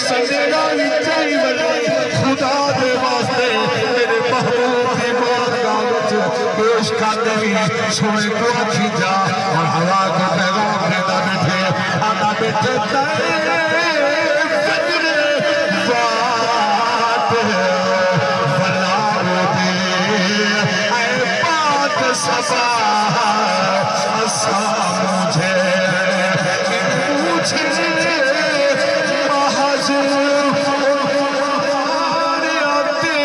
سجدہ چاہی بلے خدا دے واسطے میرے محبوب کی بارگاہ وچ پیش کر دے سونے کو اکھی جا اور ہوا کو پیغام دیتا بیٹھے آنا بیٹھے تائے سبا اسا مجھے محض آتے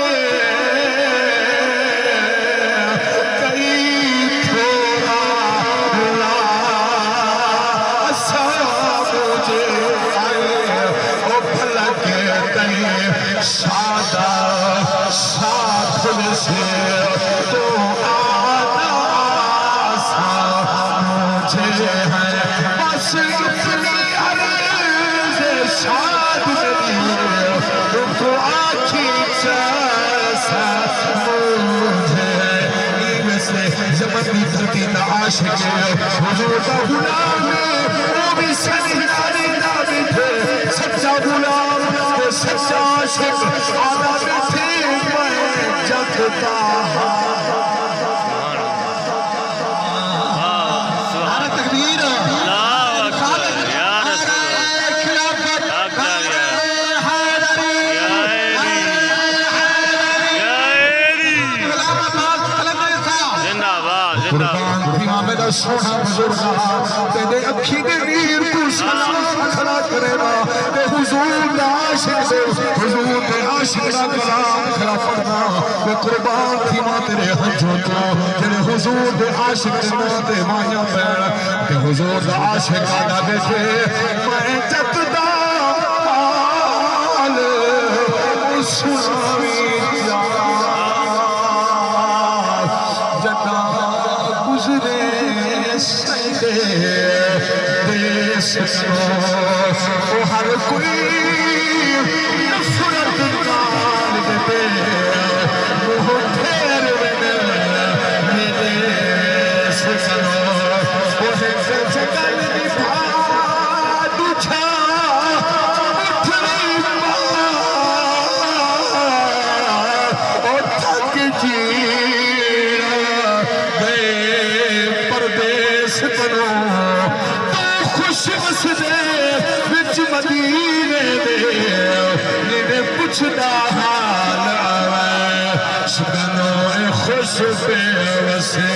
کئی تھوڑا لا اسا مجھے او بھلا کے تئی سادہ ساتھ سے تو بس اتنی عرض شاد میری تو آنکھی جیسا مجھے این سے زمن بھی دھرتی نہ عاشق حضور کا غلام وہ بھی سنہاری نہ بیٹھے سچا غلام سچا عاشق آدھا بیٹھے میں جگتا سونا بزرگا تیرے اکھی دے نیر کو سلام کھڑا کرے گا تے حضور دا عاشق دے حضور دے عاشق دا کلام کھڑا پڑھنا تے قربان تھی ماں تیرے حجوں تو تیرے حضور دے عاشق دے ماں تے مائیاں پیر تے حضور دا عاشق آدھا بیٹھے میں جتدا آل سناوی جنا گزرے دیس کو ہر کوئی نفرت نال دے وہ پھیر میرے سنو وہ جگل دی بھاد اٹھا اٹھنی اور تھک جیڑا دے پردیس کنو تو خوش مسدے وچ مدینے دے نینے پوچھدا حال آوے سکنو اے خوش پہ وسے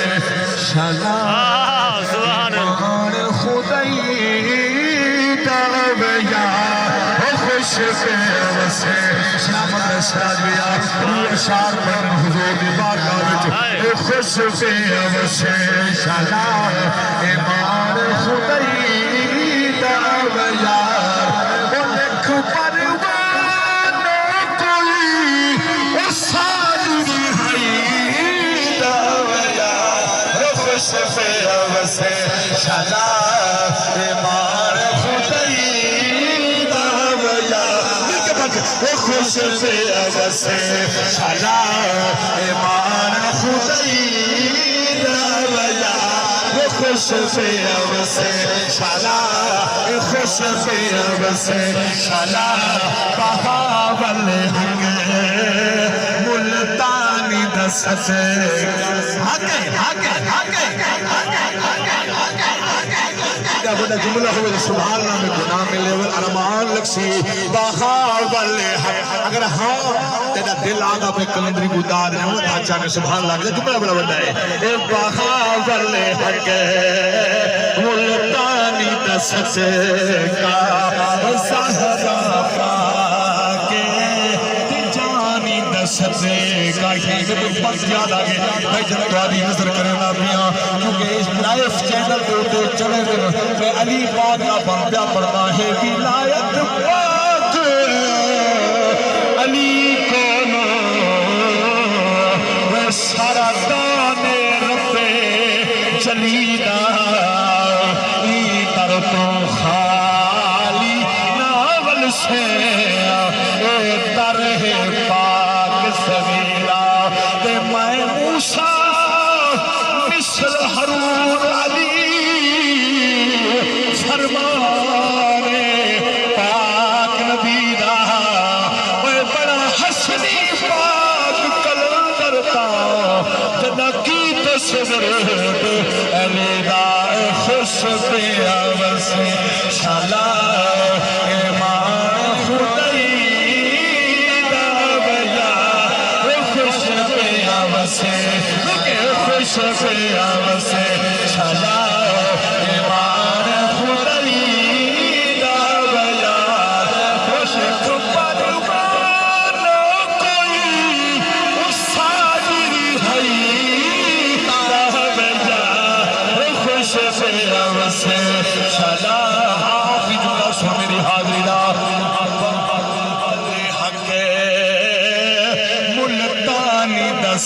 شلام سبحان خدای دعوے یا خوش پہ وسے شامت اسراج بیا روح اشار پر حضور دی بارگاہ وچ خوش پہ وسے شلام ایمان خدای دعوے یا وہ لکھ پروانو کوئی وہ سادگی ہے دعوے یا خوش پہ وسے شلام ایمان خدای دعوے یا وہ خوش پہ وسے شلام ایمان خدای دعوے یا وہ خوش پہ وسے شلام خوش پہ وسے شلام بہاول حق ملتانی دست کیا بڑا جملہ ہوئے سبحان اللہ میں گناہ ملے والارمان لکسی بہاول حق اگر ہاں تیرا دل آگا پہ کلندری گودار ہے وہ تھا چاہنے سبحان اللہ کا جملہ بڑا بڑا ہے بہاول حق ملتانی دست کا سہرا پاکے جانی دست کا ہی میں تو بس یاد آگے میں جنگ آدھی نظر کرنا پیا کیونکہ اس لائف چینل پہ تو چلے گئے میں علی پاک کا بندہ پڑھنا ہے ولایت پاک علی کونو وہ سارا دانے رب جلیدہ تو خالی ناول سے درہ پاک سویرا دے میں موسیٰ مثل حرون علی فرمانے پاک نبی دا جنا کی تصورت علیدہ خوش پیا وسے شالا ایمان خدای دا بیا خوش پیا وسے خوش پیا وسے شالا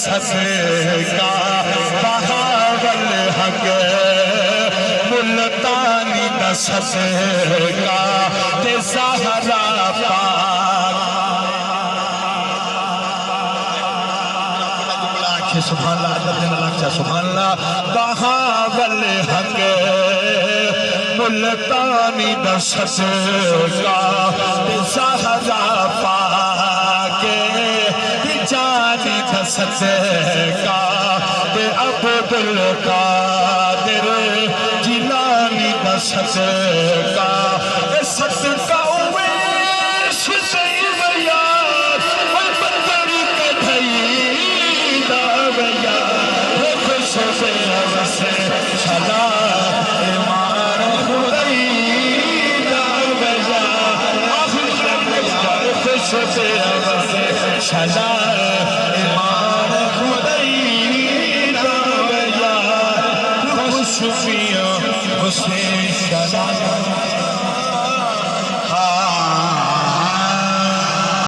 صدقہ بہاول حق ملتانی دا صدقہ تے زہرا پاک سبحان اللہ عدد دینا لکھا سبحان اللہ بہاول حق ملتانی دا صدقہ تے زہرا پاک جانی دا صدقہ دے عبدالقادر جیلانی دا صدقہ دے صدقہ اویش زیویات والبندری کدھائی دا بیات خوش بیوسے شلا ایمان خدای دا بیات خوش بیوسے شلا Shufia, Hussein, Shazam.